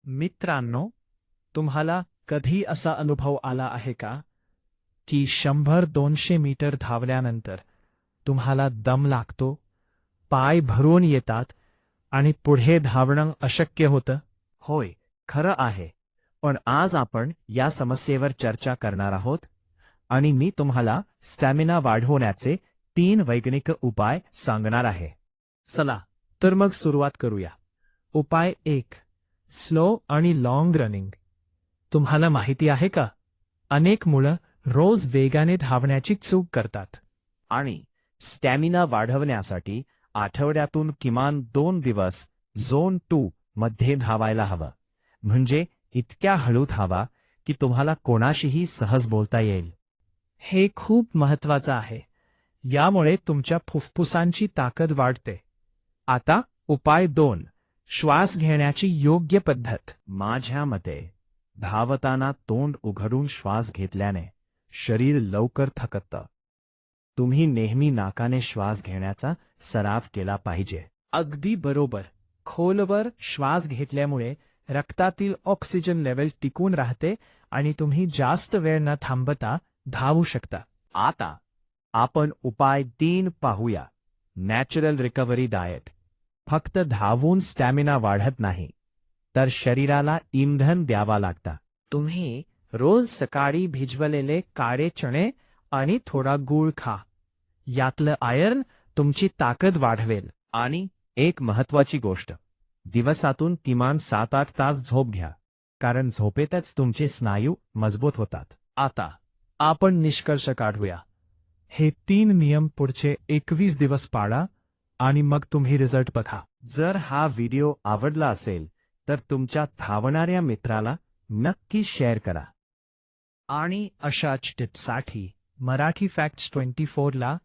मित्रांनो, तुम्हाला कधी असा अनुभव आला आहे का की 100-200 मीटर धावल्यानंतर तुम्हाला दम लागतो, पाय भरून येतात आणि पुढे धावणं अशक्य होतं? होय, खरं आहे. पण आज आपण या समस्येवर चर्चा करणार आहोत आणि मी तुम्हाला स्टॅमिना वाढवण्याचे 3 वैज्ञानिक उपाय सांगणार आहे. चला तर मग सुरुवात करूया. उपाय 1. स्लो आणि लॉंग रनिंग. तुम्हाला माहिती आहे का, अनेक मुलं रोज वेगाने धावण्याची चूक करतात. आणि स्टॅमिना वाढवण्यासाठी आठवड्यातून किमान 2 दिवस झोन 2 मध्ये धावायला हवं. म्हणजे इतक्या हळू धावा की तुम्हाला कोणाशीही सहज बोलता येईल. हे खूप महत्वाचं आहे. यामुळे तुमच्या फुफ्फुसांची ताकद वाढते. आता उपाय 2. श्वास घेण्याची योग्य पद्धत. माझ्या मते धावताना तोंड उघडून श्वास घेतल्याने शरीर लवकर थकतं. तुम्ही नेहमी नाकाने श्वास घेण्याचा सराव केला पाहिजे. अगदी बरोबर. खोलवर श्वास घेतल्यामुळे रक्तातील ऑक्सिजन लेवल टिकून राहते आणि तुम्ही जास्त वेळ न थांबता धावू शकता. आता आपण उपाय 3 पाहूया. Natural recovery diet. फक्त धावून स्टॅमिना वाढत नाही, तर शरीराला इंधन द्यावा लागतं. तुम्ही रोज सकाळी भिजवलेले काळे चणे आणि थोडा गूळ खा. यातलं आयर्न तुमची ताकद वाढवेल. आणि एक महत्वाची गोष्ट, दिवसातून किमान 7-8 तास झोप घ्या, कारण झोपेतच तुमचे स्नायू मजबूत होतात. आता आपण निष्कर्ष काढूया. हे 3 नियम पुढचे 21 दिवस पाळा आणि मग तुम्ही रिझल्ट बघा. जर हा व्हिडिओ आवडला असेल तर तुमच्या धावणाऱ्या मित्राला नक्की शेअर करा. आणि अशाच टिप्ससाठी मराठी फॅक्ट्स 24 ला